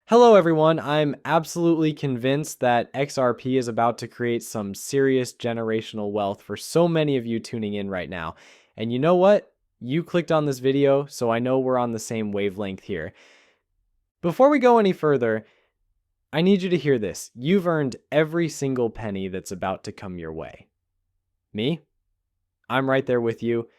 Hello everyone, I'm absolutely convinced that XRP is about to create some serious generational wealth for so many of you tuning in right now. And you know what? You clicked on this video, so I know we're on the same wavelength here. Before we go any further, I need you to hear this. You've earned every single penny that's about to come your way. Me? I'm right there with you,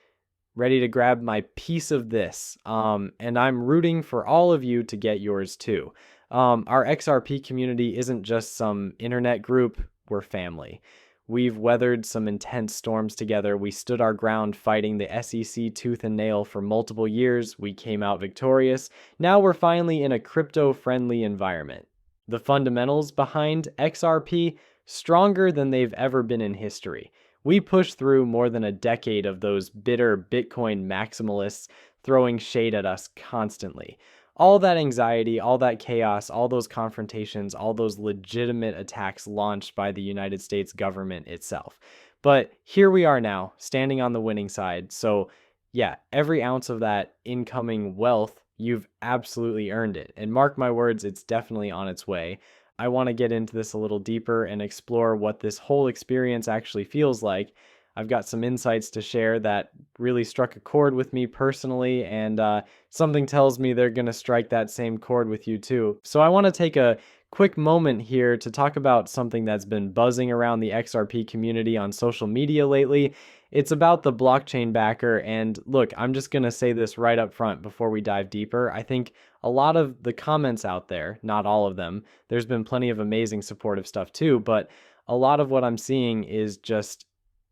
ready to grab my piece of this. And I'm rooting for all of you to get yours too. Our XRP community isn't just some internet group, we're family. We've weathered some intense storms together. We stood our ground fighting the SEC tooth and nail for multiple years. We came out victorious. Now we're finally in a crypto-friendly environment. The fundamentals behind XRP, stronger than they've ever been in history. We pushed through more than a decade of those bitter Bitcoin maximalists throwing shade at us constantly. All that anxiety, all that chaos, all those confrontations, all those legitimate attacks launched by the United States government itself. But here we are now, standing on the winning side. So yeah, every ounce of that incoming wealth, you've absolutely earned it. And mark my words, it's definitely on its way. I want to get into this a little deeper and explore what this whole experience actually feels like. I've got some insights to share that really struck a chord with me personally, and something tells me they're going to strike that same chord with you too. So I want to take a quick moment here to talk about something that's been buzzing around the XRP community on social media lately. It's about the blockchain backer, and look, I'm just going to say this right up front before we dive deeper. I think a lot of the comments out there, not all of them, there's been plenty of amazing supportive stuff too, but a lot of what I'm seeing is just,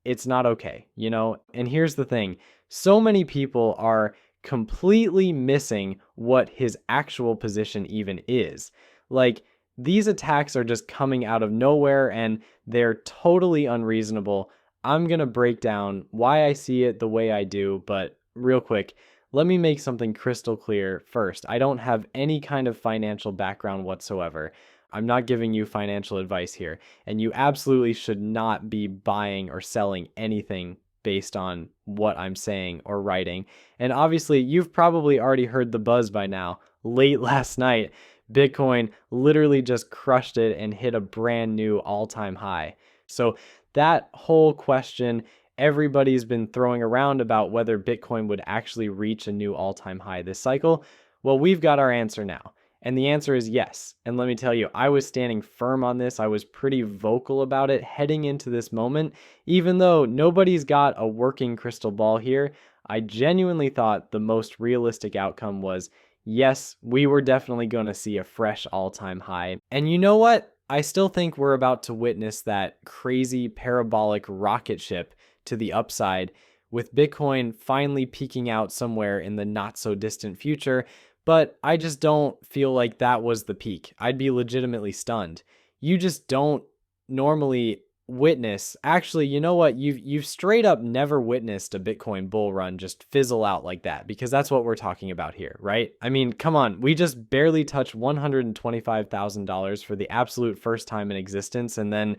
it's not okay, you know? And here's the thing. So many people are completely missing what his actual position even is. Like, these attacks are just coming out of nowhere and they're totally unreasonable. I'm going to break down why I see it the way I do, but real quick, let me make something crystal clear first. I don't have any kind of financial background whatsoever. I'm not giving you financial advice here, and you absolutely should not be buying or selling anything based on what I'm saying or writing. And obviously, you've probably already heard the buzz by now. Late last night, Bitcoin literally just crushed it and hit a brand new all-time high. So that whole question everybody's been throwing around about whether Bitcoin would actually reach a new all-time high this cycle, well, we've got our answer now. And the answer is yes. And let me tell you, I was standing firm on this. I was pretty vocal about it heading into this moment. Even though nobody's got a working crystal ball here, I genuinely thought the most realistic outcome was, yes, we were definitely going to see a fresh all-time high. And you know what? I still think we're about to witness that crazy parabolic rocket ship to the upside, with Bitcoin finally peaking out somewhere in the not so distant future. But I just don't feel like that was the peak. I'd be legitimately stunned. You just don't normally witness. Actually, you know what? You've straight up never witnessed a Bitcoin bull run just fizzle out like that, because that's what we're talking about here, right? I mean, come on. We just barely touched $125,000 for the absolute first time in existence, and then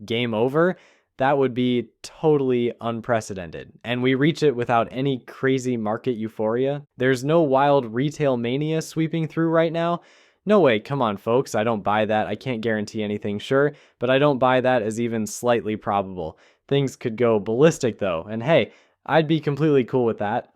game over. That would be totally unprecedented. And we reach it without any crazy market euphoria. There's no wild retail mania sweeping through right now. No way, come on folks, I don't buy that. I can't guarantee anything, sure, but I don't buy that as even slightly probable. Things could go ballistic though, and hey, I'd be completely cool with that.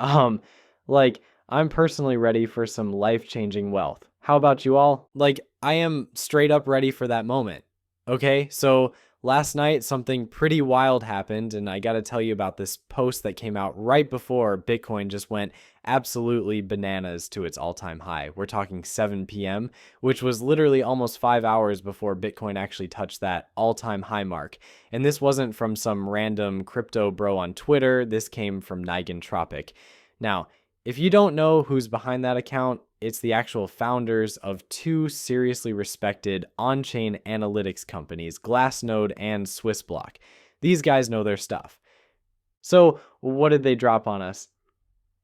Like, I'm personally ready for some life-changing wealth. How about you all? Like, I am straight up ready for that moment. Okay, so last night, something pretty wild happened, and I got to tell you about this post that came out right before Bitcoin just went absolutely bananas to its all-time high. We're talking 7 p.m., which was literally almost 5 hours before Bitcoin actually touched that all-time high mark. And this wasn't from some random crypto bro on Twitter. This came from Nigentropic. Now, if you don't know who's behind that account, it's the actual founders of two seriously respected on-chain analytics companies, Glassnode and Swissblock. These guys know their stuff. So what did they drop on us?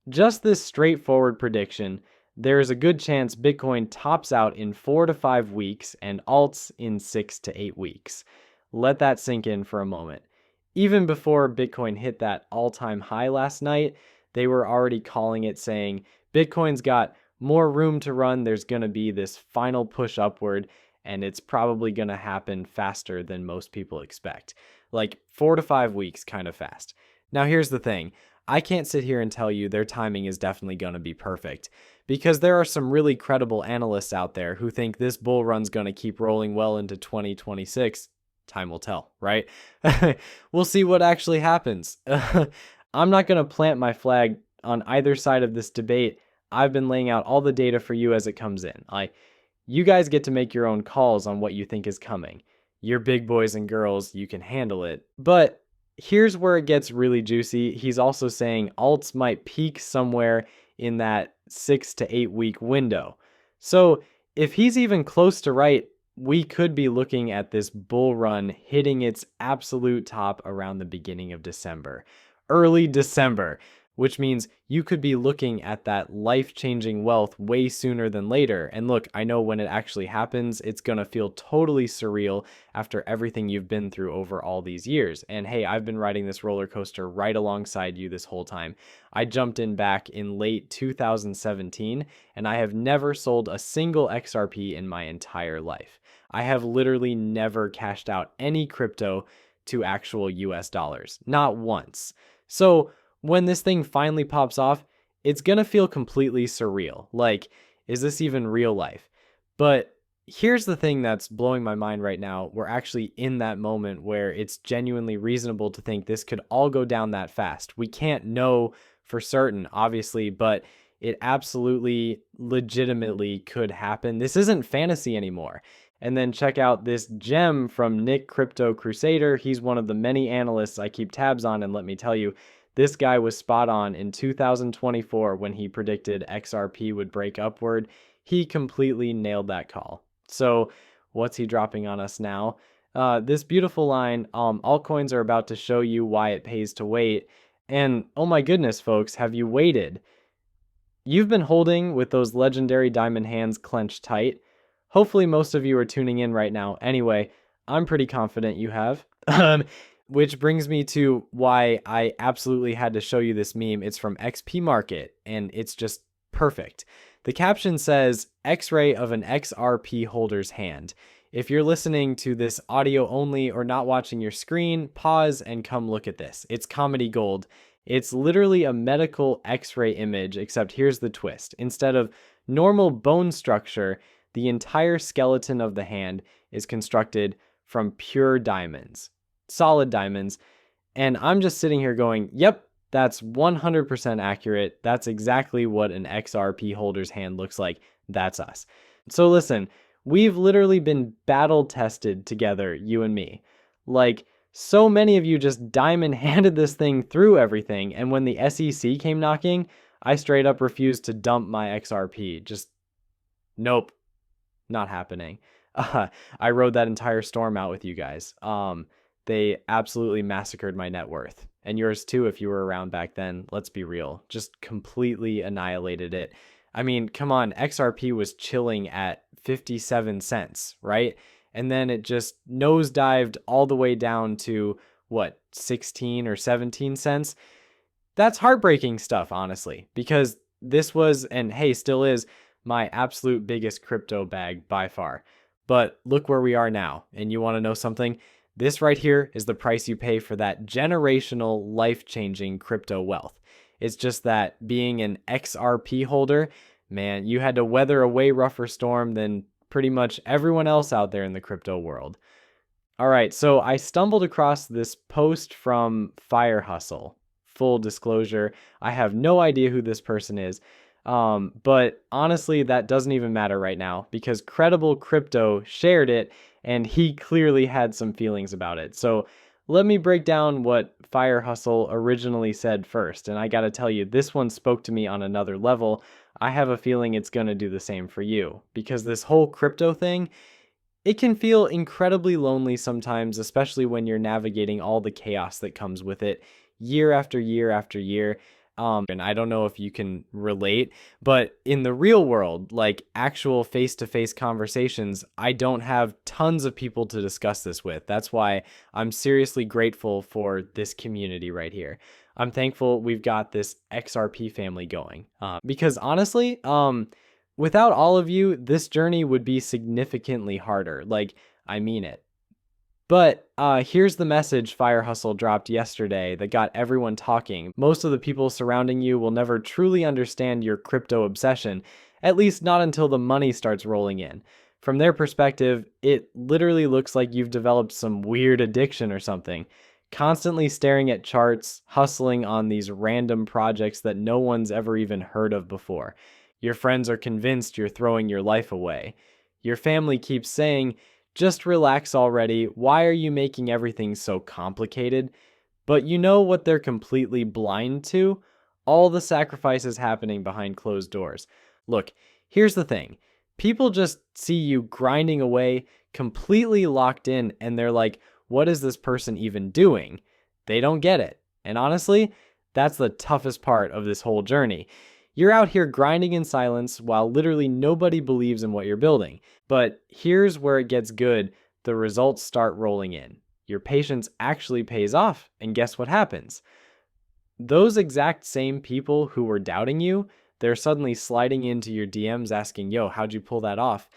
Just this straightforward prediction: there is a good chance Bitcoin tops out in 4 to 5 weeks and alts in 6 to 8 weeks. Let that sink in for a moment. Even before Bitcoin hit that all-time high last night, they were already calling it, saying Bitcoin's got more room to run. There's going to be this final push upward, and it's probably going to happen faster than most people expect. Like 4 to 5 weeks, kind of fast. Now, here's the thing. I can't sit here and tell you their timing is definitely going to be perfect, because there are some really credible analysts out there who think this bull run's going to keep rolling well into 2026. Time will tell, right? We'll see what actually happens. I'm not going to plant my flag on either side of this debate. I've been laying out all the data for you as it comes in. You guys get to make your own calls on what you think is coming. You're big boys and girls, you can handle it. But here's where it gets really juicy. He's also saying alts might peak somewhere in that 6 to 8 week window. So if he's even close to right, we could be looking at this bull run hitting its absolute top around the beginning of December, early December, which means you could be looking at that life-changing wealth way sooner than later. And look, I know when it actually happens, it's going to feel totally surreal after everything you've been through over all these years. And hey, I've been riding this roller coaster right alongside you this whole time. I jumped in back in late 2017, and I have never sold a single XRP in my entire life. I have literally never cashed out any crypto to actual US dollars, not once. So when this thing finally pops off, it's going to feel completely surreal. Like, is this even real life? But here's the thing that's blowing my mind right now. We're actually in that moment where it's genuinely reasonable to think this could all go down that fast. We can't know for certain, obviously, but it absolutely, legitimately could happen. This isn't fantasy anymore. And then check out this gem from Nick Crypto Crusader. He's one of the many analysts I keep tabs on, and let me tell you, this guy was spot on in 2024 when he predicted XRP would break upward. He completely nailed that call. So what's he dropping on us now? This beautiful line, altcoins are about to show you why it pays to wait. And oh my goodness, folks, have you waited? You've been holding with those legendary diamond hands clenched tight. Hopefully most of you are tuning in right now. Anyway, I'm pretty confident you have. Which brings me to why I absolutely had to show you this meme. It's from XP Market, and it's just perfect. The caption says, X-ray of an XRP holder's hand. If you're listening to this audio only or not watching your screen, pause and come look at this. It's comedy gold. It's literally a medical X-ray image, except here's the twist. Instead of normal bone structure, the entire skeleton of the hand is constructed from pure diamonds. Solid diamonds. And I'm just sitting here going, yep, that's 100% accurate. That's exactly what an XRP holder's hand looks like. That's us. So listen, we've literally been battle tested together, you and me. Like, so many of you just diamond handed this thing through everything. And when the SEC came knocking, I straight up refused to dump my XRP. Just, nope, not happening. I rode that entire storm out with you guys. They absolutely massacred my net worth, and yours too if you were around back then. Let's be real, just completely annihilated it. I mean, come on, XRP was chilling at 57 cents, right? And then it just nosedived all the way down to what, 16 or 17 cents? That's heartbreaking stuff, honestly, because this was, and hey, still is, my absolute biggest crypto bag by far. But look where we are now, and you want to know something? This right here is the price you pay for that generational, life-changing crypto wealth. It's just that being an XRP holder, man, you had to weather a way rougher storm than pretty much everyone else out there in the crypto world. All right, so I stumbled across this post from Fire Hustle. Full disclosure, I have no idea who this person is. But honestly, that doesn't even matter right now because Credible Crypto shared it and he clearly had some feelings about it. So let me break down what Fire Hustle originally said first. And I got to tell you, this one spoke to me on another level. I have a feeling it's going to do the same for you because this whole crypto thing, it can feel incredibly lonely sometimes, especially when you're navigating all the chaos that comes with it year after year after year. And I don't know if you can relate, but in the real world, like actual face-to-face conversations, I don't have tons of people to discuss this with. That's why I'm seriously grateful for this community right here. I'm thankful we've got this XRP family going. Because honestly, Without all of you, this journey would be significantly harder. Like, I mean it. But here's the message Fire Hustle dropped yesterday that got everyone talking. Most of the people surrounding you will never truly understand your crypto obsession, at least not until the money starts rolling in. From their perspective, it literally looks like you've developed some weird addiction or something. Constantly staring at charts, hustling on these random projects that no one's ever even heard of before. Your friends are convinced you're throwing your life away. Your family keeps saying, just relax already. Why are you making everything so complicated? But you know what they're completely blind to? All the sacrifices happening behind closed doors. Look, here's the thing. People just see you grinding away, completely locked in, and they're like, what is this person even doing? They don't get it. And honestly, that's the toughest part of this whole journey. You're out here grinding in silence while literally nobody believes in what you're building. But here's where it gets good. The results start rolling in. Your patience actually pays off, and guess what happens? Those exact same people who were doubting you, they're suddenly sliding into your DMs asking, yo, how'd you pull that off?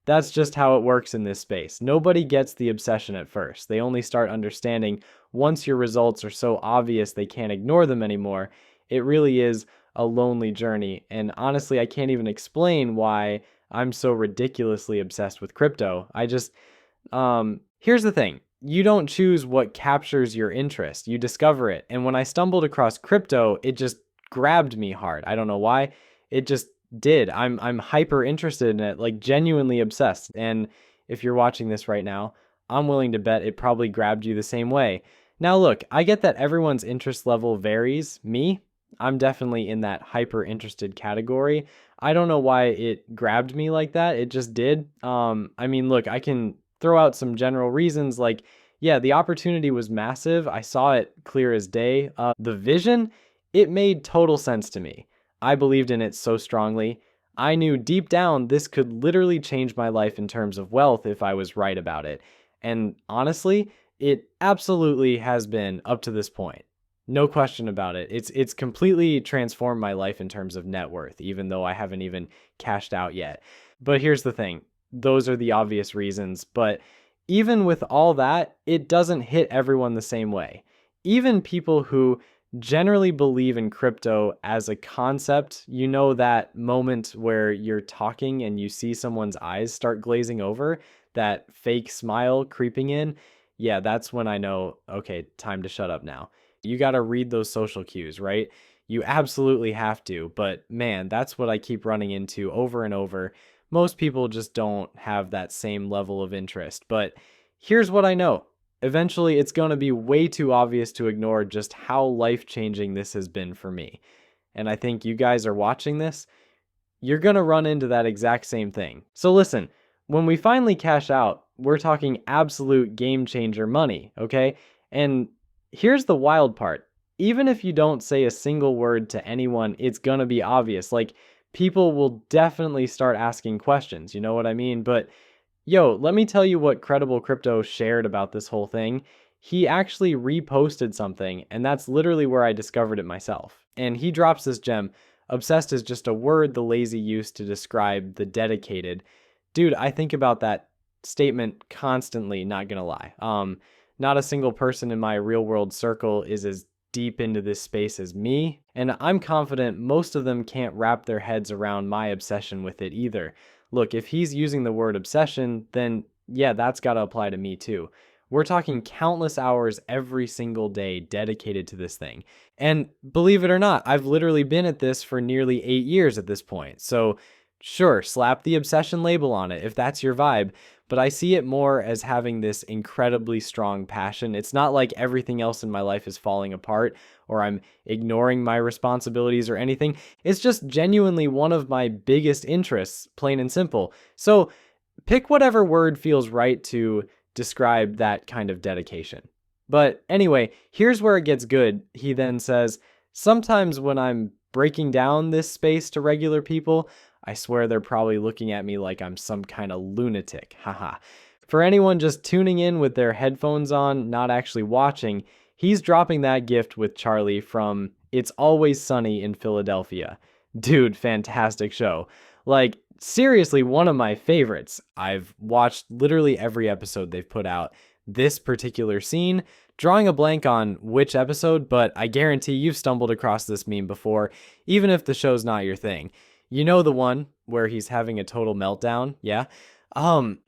That's just how it works in this space. Nobody gets the obsession at first. They only start understanding once your results are so obvious they can't ignore them anymore. It really is a lonely journey. And honestly, I can't even explain why I'm so ridiculously obsessed with crypto. Here's the thing. You don't choose what captures your interest. You discover it. And when I stumbled across crypto, it just grabbed me hard. I don't know why. It just did. I'm hyper interested in it, like genuinely obsessed. And if you're watching this right now, I'm willing to bet it probably grabbed you the same way. Now look, I get that everyone's interest level varies. Me, I'm definitely in that hyper interested category. I don't know why it grabbed me like that. It just did. Look, I can throw out some general reasons like, yeah, the opportunity was massive. I saw it clear as day. The vision, it made total sense to me. I believed in it so strongly. I knew deep down this could literally change my life in terms of wealth if I was right about it. And honestly, it absolutely has been up to this point. No question about it. It's completely transformed my life in terms of net worth, even though I haven't even cashed out yet. But here's the thing. Those are the obvious reasons. But even with all that, it doesn't hit everyone the same way. Even people who generally believe in crypto as a concept, you know that moment where you're talking and you see someone's eyes start glazing over, that fake smile creeping in. Yeah, that's when I know, okay, time to shut up now. You got to read those social cues, right? You absolutely have to. But man, that's what I keep running into over and over. Most people just don't have that same level of interest. But here's what I know. Eventually, it's going to be way too obvious to ignore just how life-changing this has been for me. And I think you guys are watching this, you're going to run into that exact same thing. So listen, when we finally cash out, we're talking absolute game changer money, okay? And here's the wild part. Even if you don't say a single word to anyone, it's going to be obvious. Like, people will definitely start asking questions, you know what I mean? But yo, let me tell you what Credible Crypto shared about this whole thing. He actually reposted something, and that's literally where I discovered it myself. And he drops this gem. Obsessed is just a word the lazy use to describe the dedicated. Dude, I think about that statement constantly, not gonna lie. Not a single person in my real world circle is as deep into this space as me, and I'm confident most of them can't wrap their heads around my obsession with it either. Look, if he's using the word obsession, then yeah, that's got to apply to me too. We're talking countless hours every single day dedicated to this thing. And believe it or not, I've literally been at this for nearly 8 years at this point. So sure, slap the obsession label on it if that's your vibe, but I see it more as having this incredibly strong passion. It's not like everything else in my life is falling apart or I'm ignoring my responsibilities or anything. It's just genuinely one of my biggest interests, plain and simple. So pick whatever word feels right to describe that kind of dedication. But anyway, here's where it gets good. He then says, sometimes when I'm breaking down this space to regular people, I swear they're probably looking at me like I'm some kind of lunatic. Haha. For anyone just tuning in with their headphones on, not actually watching, he's dropping that gift with Charlie from It's Always Sunny in Philadelphia. Dude, fantastic show. Like, seriously one of my favorites. I've watched literally every episode they've put out. This particular scene, drawing a blank on which episode, but I guarantee you've stumbled across this meme before, even if the show's not your thing. You know the one where he's having a total meltdown, yeah?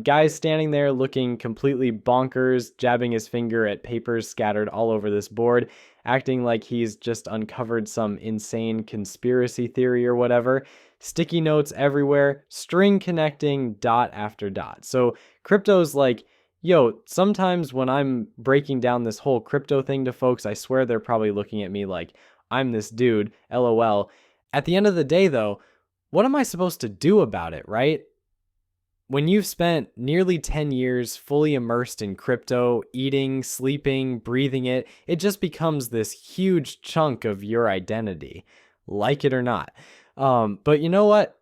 Guy's standing there looking completely bonkers, jabbing his finger at papers scattered all over this board, acting like he's just uncovered some insane conspiracy theory or whatever. Sticky notes everywhere, string connecting dot after dot. So crypto's like, yo, sometimes when I'm breaking down this whole crypto thing to folks, I swear they're probably looking at me like I'm this dude, LOL. At the end of the day though, what am I supposed to do about it, right? When you've spent nearly 10 years fully immersed in crypto, eating, sleeping, breathing it, it just becomes this huge chunk of your identity, like it or not. But you know what?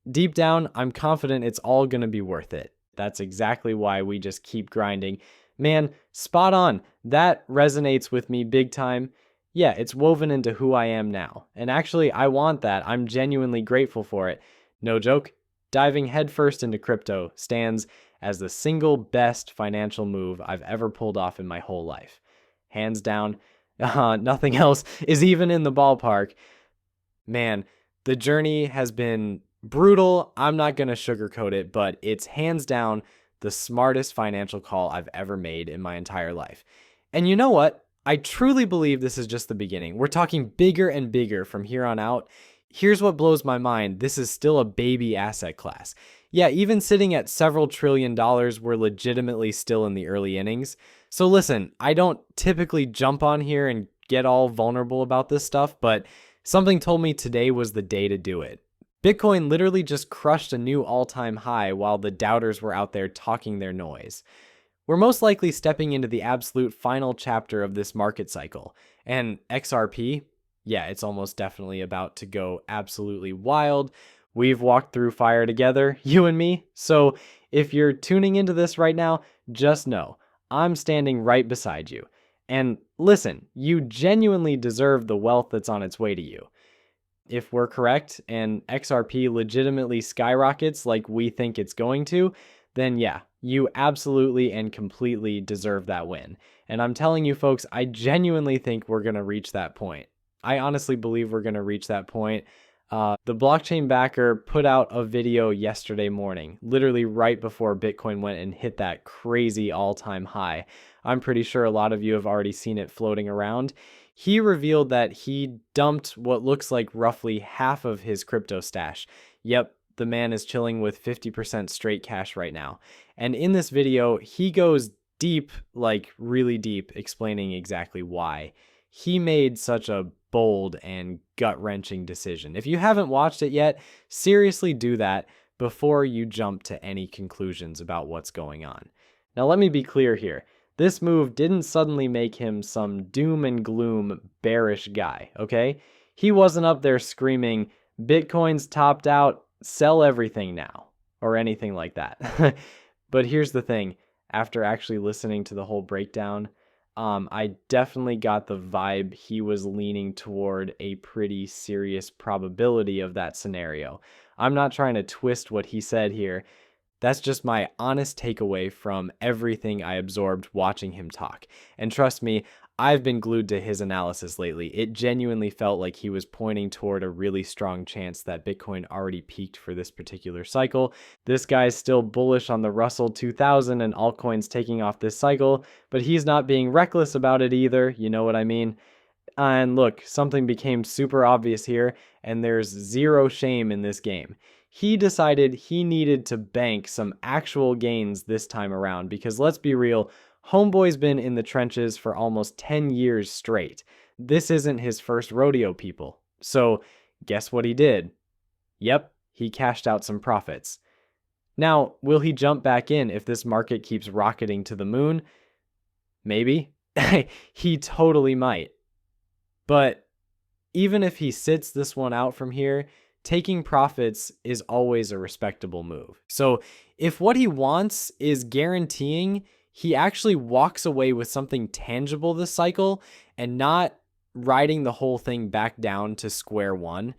Deep down, I'm confident it's all going to be worth it. That's exactly why we just keep grinding. Man, spot on. That resonates with me big time. Yeah, it's woven into who I am now. And actually, I want that. I'm genuinely grateful for it. No joke. Diving headfirst into crypto stands as the single best financial move I've ever pulled off in my whole life. Hands down, nothing else is even in the ballpark. Man, the journey has been brutal. I'm not going to sugarcoat it, but it's hands down the smartest financial call I've ever made in my entire life. And you know what? I truly believe this is just the beginning. We're talking bigger and bigger from here on out. Here's what blows my mind. This is still a baby asset class. Yeah, even sitting at several $1 trillion, we're legitimately still in the early innings. So listen, I don't typically jump on here and get all vulnerable about this stuff, but something told me today was the day to do it. Bitcoin literally just crushed a new all-time high while the doubters were out there talking their noise. We're most likely stepping into the absolute final chapter of this market cycle, and XRP, yeah, it's almost definitely about to go absolutely wild. We've walked through fire together, you and me, so if you're tuning into this right now, just know, I'm standing right beside you. And listen, you genuinely deserve the wealth that's on its way to you. If we're correct and XRP legitimately skyrockets like we think it's going to, then yeah, you absolutely and completely deserve that win. And I'm telling you folks, I genuinely think we're going to reach that point. I honestly believe we're going to reach that point. The blockchain backer put out a video yesterday morning, literally right before Bitcoin went and hit that crazy all-time high. I'm pretty sure a lot of you have already seen it floating around. He revealed that he dumped what looks like roughly half of his crypto stash. Yep, the man is chilling with 50% straight cash right now. And in this video, he goes deep, like really deep, explaining exactly why he made such a bold and gut-wrenching decision. If you haven't watched it yet, seriously do that before you jump to any conclusions about what's going on. Now let me be clear here. This move didn't suddenly make him some doom and gloom bearish guy, okay? He wasn't up there screaming, Bitcoin's topped out, sell everything now, or anything like that. But here's the thing, after actually listening to the whole breakdown, I definitely got the vibe he was leaning toward a pretty serious probability of that scenario. I'm not trying to twist what he said here. That's just my honest takeaway from everything I absorbed watching him talk. And trust me, I've been glued to his analysis lately. It genuinely felt like he was pointing toward a really strong chance that Bitcoin already peaked for this particular cycle. This guy's still bullish on the Russell 2000 and altcoins taking off this cycle, but he's not being reckless about it either, you know what I mean? And look, something became super obvious here, and there's zero shame in this game. He decided he needed to bank some actual gains this time around because let's be real, Homeboy's been in the trenches for almost 10 years straight. This isn't his first rodeo, people. So guess what he did? Yep, he cashed out some profits. Now, will he jump back in if this market keeps rocketing to the moon? Maybe. He totally might. But even if he sits this one out from here, taking profits is always a respectable move. So if what he wants is guaranteeing he actually walks away with something tangible this cycle and not riding the whole thing back down to square one,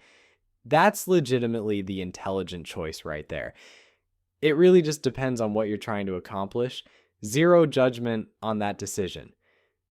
That's legitimately the intelligent choice right there. It really just depends on what you're trying to accomplish. Zero judgment on that decision.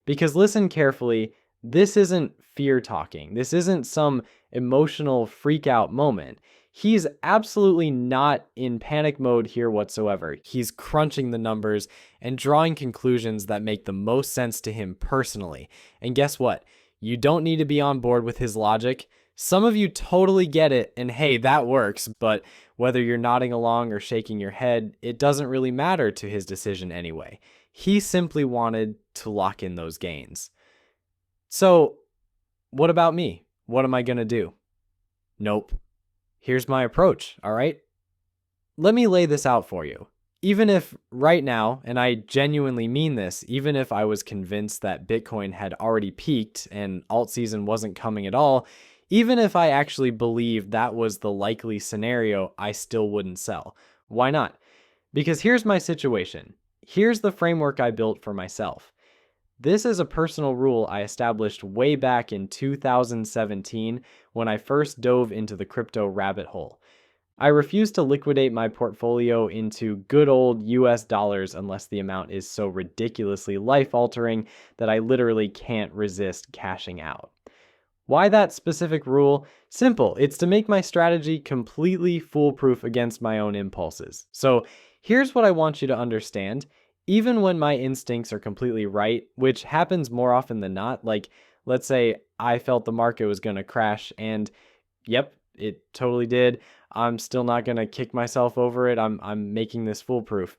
Because listen carefully, this isn't fear talking. This isn't some emotional freak out moment. He's absolutely not in panic mode here whatsoever. He's crunching the numbers and drawing conclusions that make the most sense to him personally. And guess what? You don't need to be on board with his logic. Some of you totally get it, and hey, that works, but whether you're nodding along or shaking your head, it doesn't really matter to his decision anyway. He simply wanted to lock in those gains. So, what about me? What am I going to do? Nope. Here's my approach, all right? Let me lay this out for you. Even if right now, and I genuinely mean this, even if I was convinced that Bitcoin had already peaked and alt season wasn't coming at all, even if I actually believed that was the likely scenario, I still wouldn't sell. Why not? Because here's my situation. Here's the framework I built for myself. This is a personal rule I established way back in 2017 when I first dove into the crypto rabbit hole. I refuse to liquidate my portfolio into good old US dollars unless the amount is so ridiculously life-altering that I literally can't resist cashing out. Why that specific rule? Simple. It's to make my strategy completely foolproof against my own impulses. So here's what I want you to understand. Even when my instincts are completely right, which happens more often than not, like let's say I felt the market was going to crash and yep, it totally did. I'm still not going to kick myself over it. I'm making this foolproof.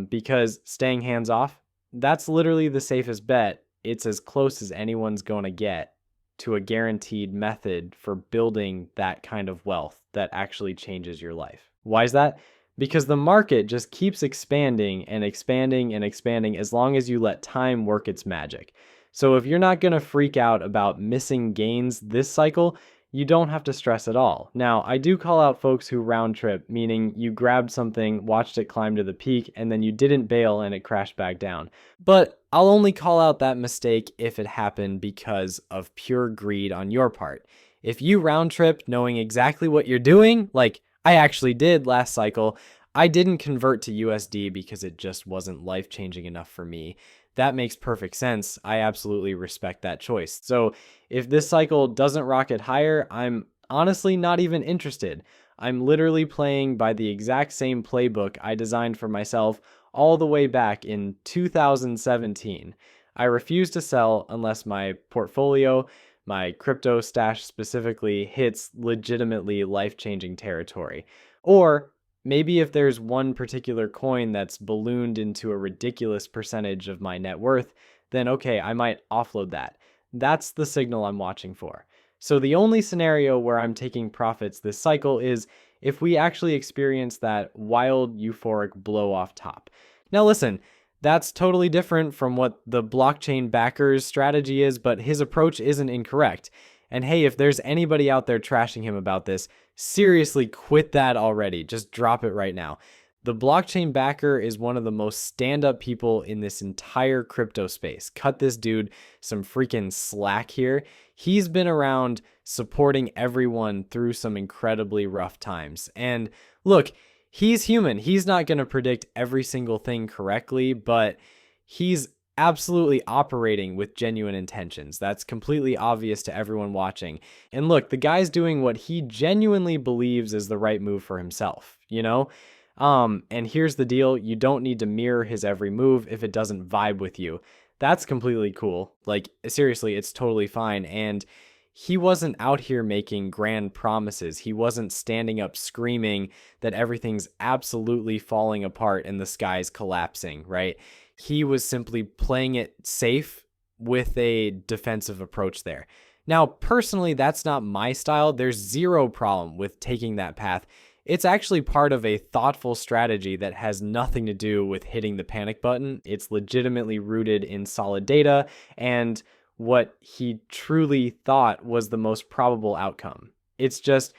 Because staying hands off, that's literally the safest bet. It's as close as anyone's going to get to a guaranteed method for building that kind of wealth that actually changes your life. Why is that? Because the market just keeps expanding and expanding and expanding as long as you let time work its magic. So if you're not going to freak out about missing gains this cycle, you don't have to stress at all. Now, I do call out folks who round trip, meaning you grabbed something, watched it climb to the peak, and then you didn't bail and it crashed back down. But I'll only call out that mistake if it happened because of pure greed on your part. If you round trip knowing exactly what you're doing, like I actually did last cycle, I didn't convert to USD because it just wasn't life-changing enough for me. That makes perfect sense. I absolutely respect that choice. So if this cycle doesn't rocket higher, I'm honestly not even interested. I'm literally playing by the exact same playbook I designed for myself all the way back in 2017. I refuse to sell unless my portfolio, my crypto stash specifically, hits legitimately life-changing territory. Or maybe if there's one particular coin that's ballooned into a ridiculous percentage of my net worth, then okay, I might offload that. That's the signal I'm watching for. So the only scenario where I'm taking profits this cycle is if we actually experience that wild euphoric blow off top. Now listen, that's totally different from what the blockchain backer's strategy is, but his approach isn't incorrect. And hey, if there's anybody out there trashing him about this, seriously quit that already. Just drop it right now. The blockchain backer is one of the most stand-up people in this entire crypto space. Cut this dude some freaking slack here. He's been around supporting everyone through some incredibly rough times. And look, he's human. He's not going to predict every single thing correctly, but he's absolutely operating with genuine intentions. That's completely obvious to everyone watching. And look, the guy's doing what he genuinely believes is the right move for himself, you know? And here's the deal. You don't need to mirror his every move if it doesn't vibe with you. That's completely cool. Like, seriously, it's totally fine. And he wasn't out here making grand promises. He wasn't standing up screaming that everything's absolutely falling apart and the sky's collapsing, right? He was simply playing it safe with a defensive approach there. Now, personally, that's not my style. There's zero problem with taking that path. It's actually part of a thoughtful strategy that has nothing to do with hitting the panic button. It's legitimately rooted in solid data and what he truly thought was the most probable outcome. It's just,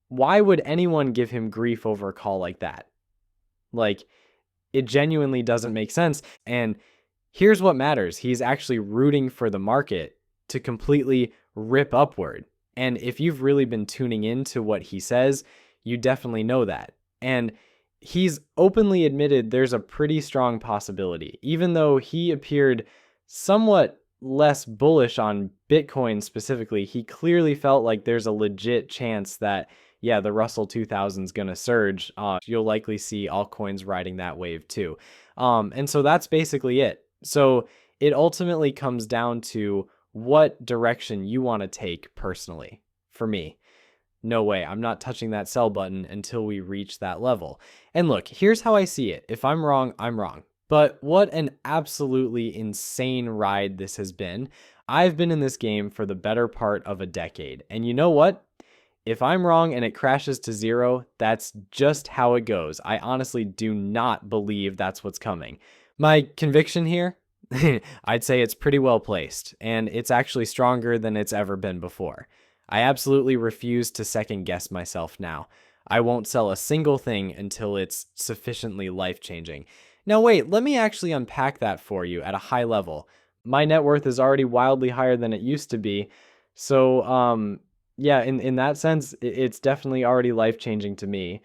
why would anyone give him grief over a call like that? Like, it genuinely doesn't make sense. And here's what matters. He's actually rooting for the market to completely rip upward. And if you've really been tuning into what he says, you definitely know that. And he's openly admitted there's a pretty strong possibility, even though he appeared somewhat less bullish on Bitcoin specifically, he clearly felt like there's a legit chance that, yeah, the Russell 2000 is going to surge. You'll likely see altcoins riding that wave too. And so that's basically it. So it ultimately comes down to what direction you want to take personally. For me, no way, I'm not touching that sell button until we reach that level. And look, here's how I see it. If I'm wrong, I'm wrong. But what an absolutely insane ride this has been. I've been in this game for the better part of a decade. And you know what? If I'm wrong and it crashes to zero, that's just how it goes. I honestly do not believe that's what's coming. My conviction here, I'd say it's pretty well placed, and it's actually stronger than it's ever been before. I absolutely refuse to second guess myself now. I won't sell a single thing until it's sufficiently life-changing. Now wait, let me actually unpack that for you at a high level. My net worth is already wildly higher than it used to be, so yeah, in that sense, it's definitely already life-changing to me.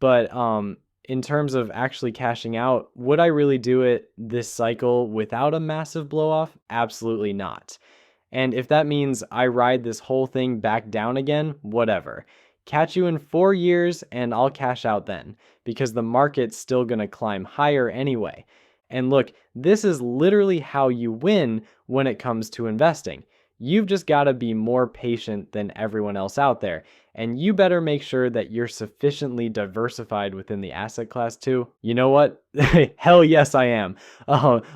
But in terms of actually cashing out, would I really do it this cycle without a massive blow-off? Absolutely not. And if that means I ride this whole thing back down again, whatever. Catch you in 4 years and I'll cash out then, because the market's still going to climb higher anyway. And look, this is literally how you win when it comes to investing. You've just got to be more patient than everyone else out there. And you better make sure that you're sufficiently diversified within the asset class too. You know what? Hell yes, I am.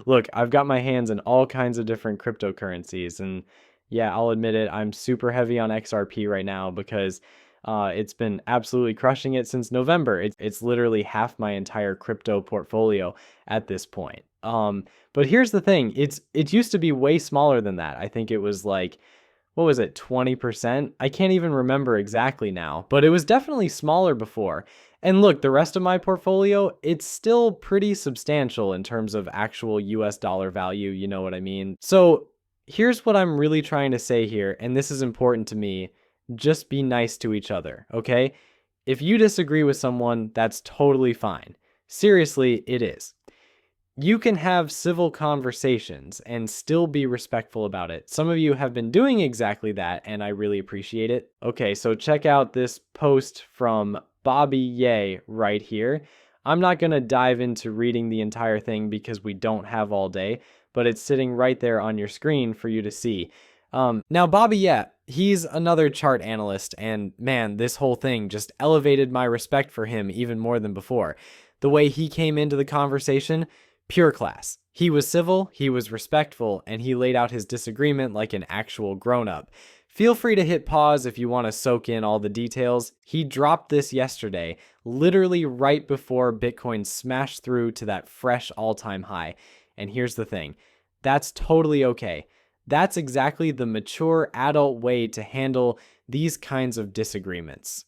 Look, I've got my hands in all kinds of different cryptocurrencies. And yeah, I'll admit it, I'm super heavy on XRP right now because it's been absolutely crushing it since November. It's literally half my entire crypto portfolio at this point. But here's the thing, it used to be way smaller than that. I think it was like, what was it, 20%? I can't even remember exactly now, but it was definitely smaller before. And look, the rest of my portfolio, it's still pretty substantial in terms of actual US dollar value, you know what I mean? So here's what I'm really trying to say here, and this is important to me. Just be nice to each other, okay? If you disagree with someone, that's totally fine. Seriously, it is. You can have civil conversations and still be respectful about it. Some of you have been doing exactly that, and I really appreciate it. Okay, so check out this post from Bobby Ye right here. I'm not going to dive into reading the entire thing because we don't have all day, but it's sitting right there on your screen for you to see. Now, Bobby, yeah, he's another chart analyst, and man, this whole thing just elevated my respect for him even more than before. The way he came into the conversation, pure class. He was civil, he was respectful, and he laid out his disagreement like an actual grown-up. Feel free to hit pause if you want to soak in all the details. He dropped this yesterday, literally right before Bitcoin smashed through to that fresh all-time high. And here's the thing, that's totally okay. That's exactly the mature adult way to handle these kinds of disagreements.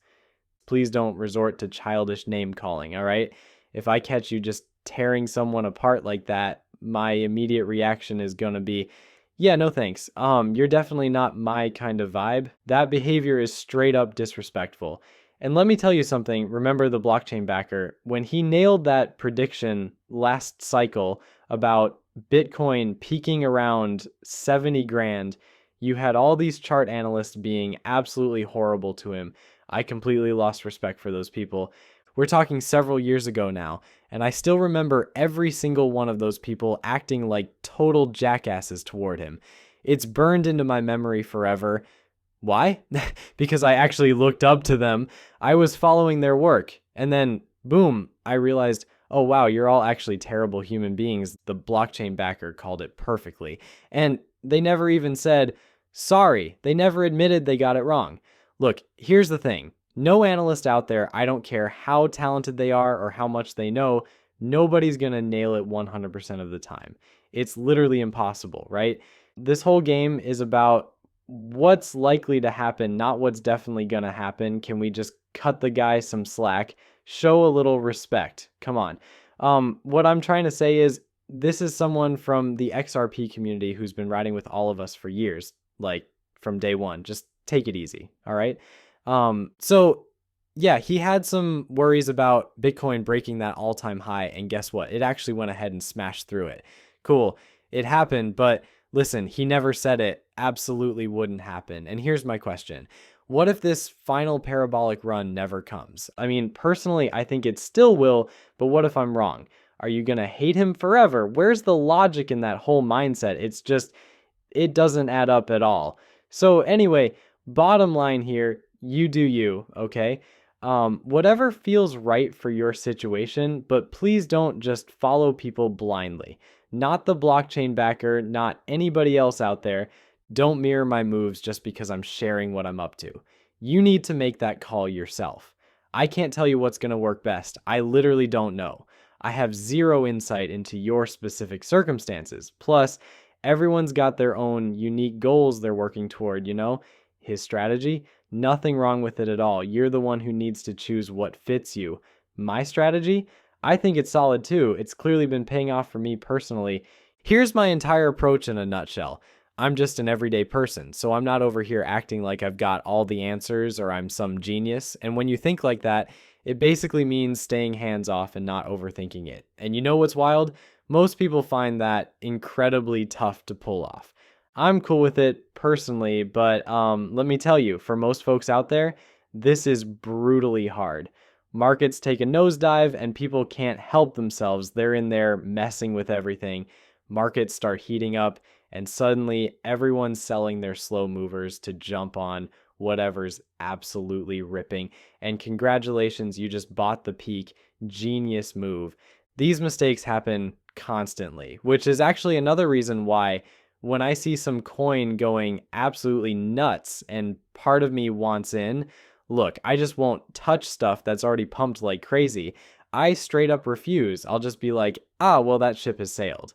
Please don't resort to childish name calling, all right? If I catch you just tearing someone apart like that, my immediate reaction is going to be, yeah, no thanks. You're definitely not my kind of vibe. That behavior is straight up disrespectful. And let me tell you something, remember the blockchain backer, when he nailed that prediction last cycle about Bitcoin peaking around 70 grand, you had all these chart analysts being absolutely horrible to him. I completely lost respect for those people. We're talking several years ago now, and I still remember every single one of those people acting like total jackasses toward him. It's burned into my memory forever. Why? Because I actually looked up to them. I was following their work, and then boom, I realized, oh wow, you're all actually terrible human beings. The blockchain backer called it perfectly. And they never even said, sorry. They never admitted they got it wrong. Look, here's the thing. No analyst out there, I don't care how talented they are or how much they know, nobody's going to nail it 100% of the time. It's literally impossible, right? This whole game is about what's likely to happen, not what's definitely going to happen. Can we just cut the guy some slack? Show a little respect. Come on. What I'm trying to say is this is someone from the XRP community who's been riding with all of us for years, like from day one. Just take it easy. All right. So yeah, he had some worries about Bitcoin breaking that all-time high, and guess what? It actually went ahead and smashed through it. Cool. It happened, but listen, he never said it absolutely wouldn't happen. And here's my question. What if this final parabolic run never comes? I mean, personally, I think it still will, but what if I'm wrong? Are you going to hate him forever? Where's the logic in that whole mindset? It's just, it doesn't add up at all. So anyway, bottom line here, you do you, okay? Whatever feels right for your situation, but please don't just follow people blindly. Not the blockchain backer, not anybody else out there. Don't mirror my moves just because I'm sharing what I'm up to. You need to make that call yourself. I can't tell you what's going to work best. I literally don't know. I have zero insight into your specific circumstances. Plus, everyone's got their own unique goals they're working toward, you know? His strategy, nothing wrong with it at all. You're the one who needs to choose what fits you. My strategy, I think it's solid too. It's clearly been paying off for me personally. Here's my entire approach in a nutshell. I'm just an everyday person, so I'm not over here acting like I've got all the answers or I'm some genius. And when you think like that, it basically means staying hands off and not overthinking it. And you know what's wild? Most people find that incredibly tough to pull off. I'm cool with it personally, but let me tell you, for most folks out there, this is brutally hard. Markets take a nosedive and people can't help themselves. They're in there messing with everything. Markets start heating up and suddenly everyone's selling their slow movers to jump on whatever's absolutely ripping. And congratulations, you just bought the peak. Genius move. These mistakes happen constantly, which is actually another reason why when I see some coin going absolutely nuts and part of me wants in, look, I just won't touch stuff that's already pumped like crazy. I straight up refuse. I'll just be like, well, that ship has sailed.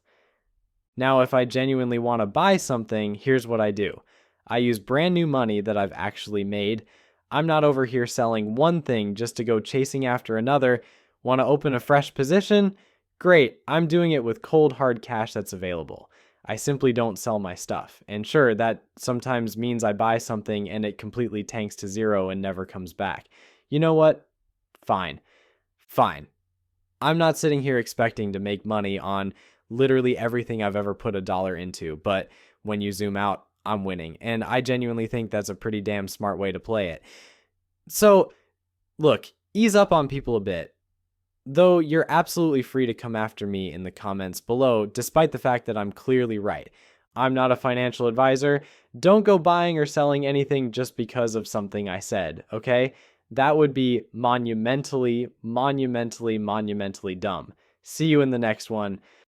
Now, if I genuinely want to buy something, here's what I do. I use brand new money that I've actually made. I'm not over here selling one thing just to go chasing after another. Want to open a fresh position? Great, I'm doing it with cold hard cash that's available. I simply don't sell my stuff. And sure, that sometimes means I buy something and it completely tanks to zero and never comes back. You know what? Fine. Fine. I'm not sitting here expecting to make money on literally everything I've ever put a dollar into, but when you zoom out, I'm winning. And I genuinely think that's a pretty damn smart way to play it. So, look, ease up on people a bit. Though you're absolutely free to come after me in the comments below, despite the fact that I'm clearly right. I'm not a financial advisor. Don't go buying or selling anything just because of something I said, okay? That would be monumentally, monumentally, monumentally dumb. See you in the next one.